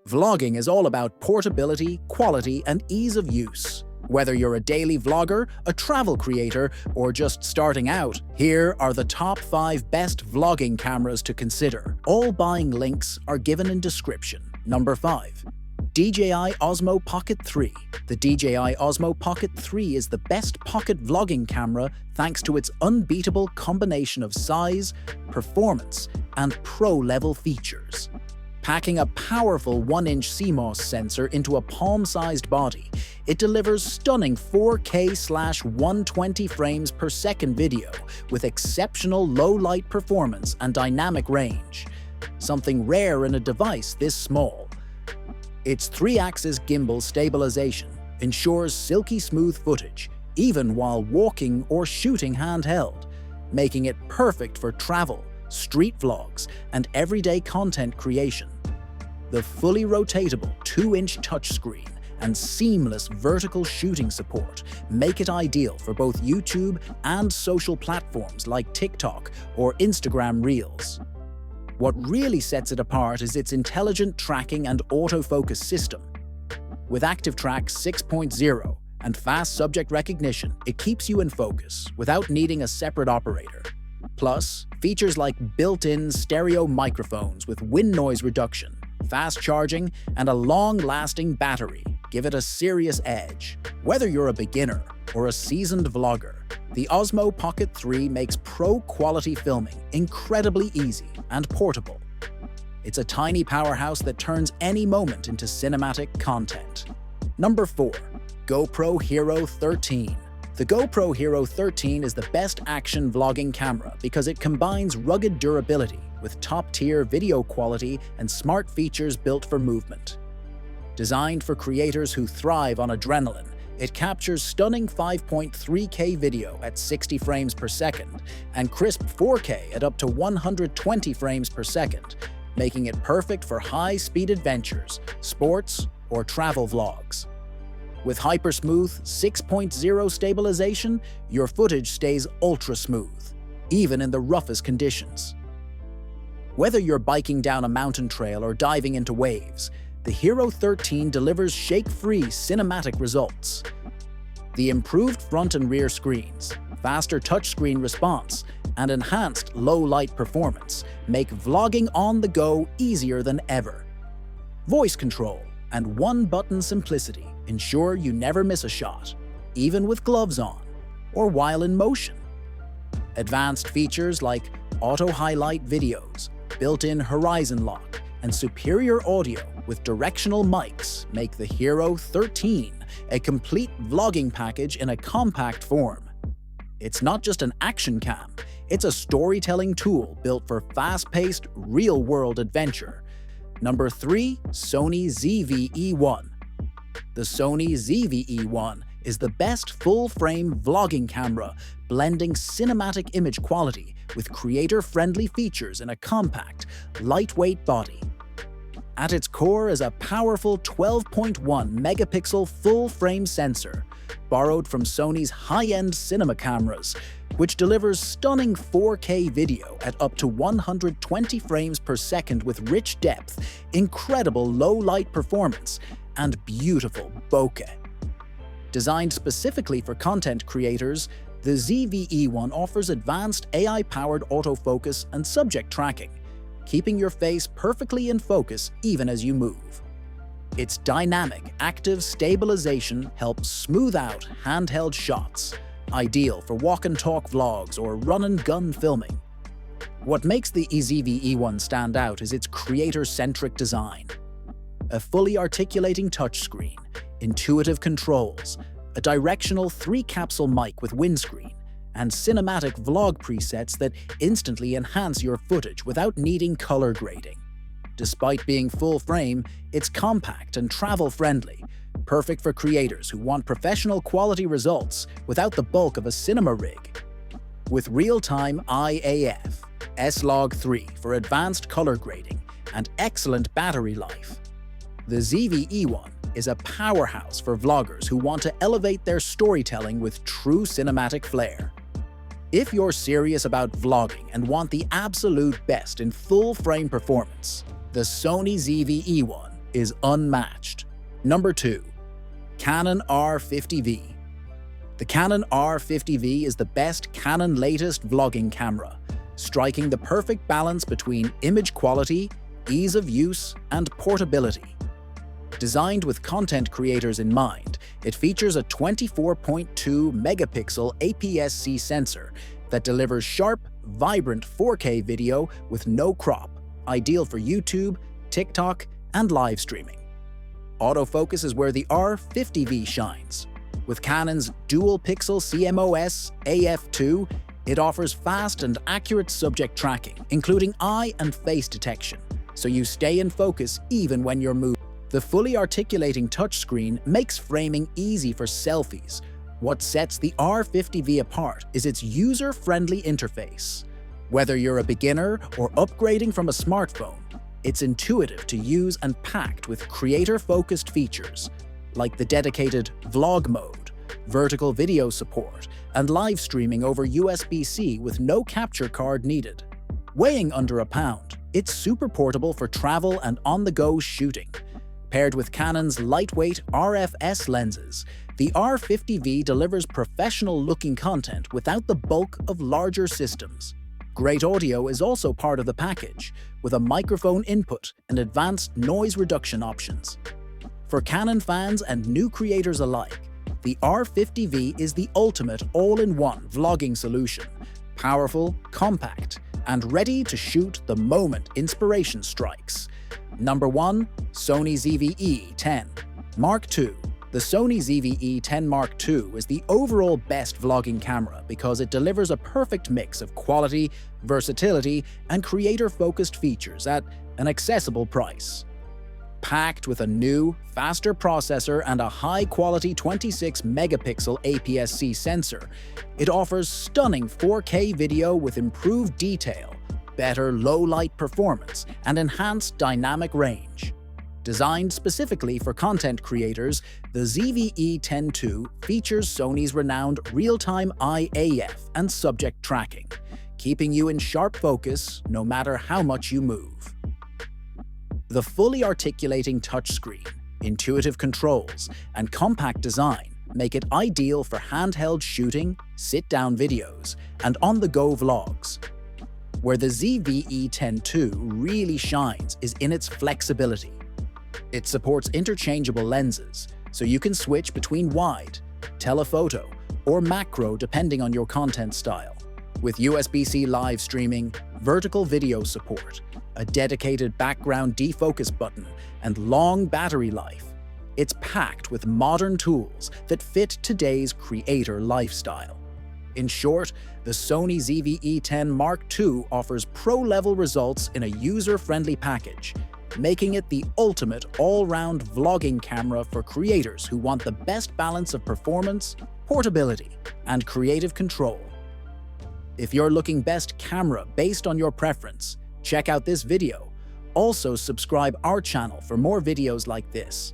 Vlogging is all about portability, quality, and ease of use. Whether you're a daily vlogger, a travel creator, or just starting out, here are the top 5 best vlogging cameras to consider. All buying links are given in description. Number 5. DJI Osmo Pocket 3. The DJI Osmo Pocket 3 is the best pocket vlogging camera thanks to its unbeatable combination of size, performance, and pro-level features. Packing a powerful 1-inch CMOS sensor into a palm-sized body, it delivers stunning 4K/120 frames per second video with exceptional low-light performance and dynamic range, something rare in a device this small. Its 3-axis gimbal stabilization ensures silky smooth footage, even while walking or shooting handheld, making it perfect for travel, street vlogs, and everyday content creation. The fully rotatable 2-inch touchscreen and seamless vertical shooting support make it ideal for both YouTube and social platforms like TikTok or Instagram Reels. What really sets it apart is its intelligent tracking and autofocus system. With ActiveTrack 6.0 and fast subject recognition, it keeps you in focus without needing a separate operator. Plus, features like built-in stereo microphones with wind noise reduction, fast charging, and a long-lasting battery give it a serious edge. Whether you're a beginner or a seasoned vlogger, the Osmo Pocket 3 makes pro-quality filming incredibly easy and portable. It's a tiny powerhouse that turns any moment into cinematic content. Number 4. GoPro Hero 13. The GoPro Hero 13 is the best action vlogging camera because it combines rugged durability with top-tier video quality and smart features built for movement. Designed for creators who thrive on adrenaline, it captures stunning 5.3K video at 60 frames per second and crisp 4K at up to 120 frames per second, making it perfect for high-speed adventures, sports, or travel vlogs. With hyper-smooth 6.0 stabilization, your footage stays ultra-smooth, even in the roughest conditions. Whether you're biking down a mountain trail or diving into waves, the Hero 13 delivers shake-free cinematic results. The improved front and rear screens, faster touchscreen response, and enhanced low-light performance make vlogging on the go easier than ever. Voice control and one-button simplicity ensure you never miss a shot, even with gloves on or while in motion. Advanced features like auto-highlight videos, built-in horizon lock, and superior audio with directional mics make the Hero 13 a complete vlogging package in a compact form. It's not just an action cam, it's a storytelling tool built for fast-paced, real-world adventure. Number 3. Sony ZV-E1. The Sony ZV-E1 is the best full-frame vlogging camera, blending cinematic image quality with creator-friendly features in a compact, lightweight body. At its core is a powerful 12.1 megapixel full-frame sensor, borrowed from Sony's high-end cinema cameras, which delivers stunning 4K video at up to 120 frames per second with rich depth, incredible low-light performance, and beautiful bokeh. Designed specifically for content creators, the ZV-E1 offers advanced AI-powered autofocus and subject tracking, keeping your face perfectly in focus even as you move. Its dynamic, active stabilization helps smooth out handheld shots, ideal for walk-and-talk vlogs or run-and-gun filming. What makes the ZV-E1 stand out is its creator-centric design. A fully articulating touchscreen, intuitive controls, a directional 3-capsule mic with windscreen, and cinematic vlog presets that instantly enhance your footage without needing color grading. Despite being full-frame, it's compact and travel-friendly, perfect for creators who want professional quality results without the bulk of a cinema rig. With real-time IAF, S-Log3 for advanced color grading, and excellent battery life, the ZV-E1 is a powerhouse for vloggers who want to elevate their storytelling with true cinematic flair. If you're serious about vlogging and want the absolute best in full-frame performance, the Sony ZV-E1 is unmatched. Number 2. Canon R50V. The Canon R50V is the best Canon latest vlogging camera, striking the perfect balance between image quality, ease of use, and portability. Designed with content creators in mind, it features a 24.2 megapixel APS-C sensor that delivers sharp, vibrant 4K video with no crop, ideal for YouTube, TikTok, and live streaming. Autofocus is where the R50V shines. With Canon's dual-pixel CMOS AF2, it offers fast and accurate subject tracking, including eye and face detection, so you stay in focus even when you're moving. The fully articulating touchscreen makes framing easy for selfies. What sets the R50V apart is its user-friendly interface. Whether you're a beginner or upgrading from a smartphone, it's intuitive to use and packed with creator-focused features, like the dedicated vlog mode, vertical video support, and live streaming over USB-C with no capture card needed. Weighing under a pound, it's super portable for travel and on-the-go shooting. Paired with Canon's lightweight RFS lenses, the R50V delivers professional-looking content without the bulk of larger systems. Great audio is also part of the package, with a microphone input and advanced noise reduction options. For Canon fans and new creators alike, the R50V is the ultimate all-in-one vlogging solution, powerful, compact, and ready to shoot the moment inspiration strikes. Number 1. Sony ZV-E10 Mark II. The Sony ZV-E10 Mark II is the overall best vlogging camera because it delivers a perfect mix of quality, versatility, and creator-focused features at an accessible price. Packed with a new, faster processor and a high-quality 26-megapixel APS-C sensor, it offers stunning 4K video with improved detail, better low-light performance, and enhanced dynamic range. Designed specifically for content creators, the ZV-E10 II features Sony's renowned real-time IAF and subject tracking, keeping you in sharp focus no matter how much you move. The fully articulating touchscreen, intuitive controls, and compact design make it ideal for handheld shooting, sit-down videos, and on-the-go vlogs. Where the ZV-E10 II really shines is in its flexibility. It supports interchangeable lenses, so you can switch between wide, telephoto, or macro depending on your content style. With USB-C live streaming, vertical video support, a dedicated background defocus button, and long battery life, it's packed with modern tools that fit today's creator lifestyle. In short, the Sony ZV-E10 Mark II offers pro-level results in a user-friendly package, making it the ultimate all-round vlogging camera for creators who want the best balance of performance, portability, and creative control. If you're looking best camera based on your preference, check out this video. Also subscribe our channel for more videos like this.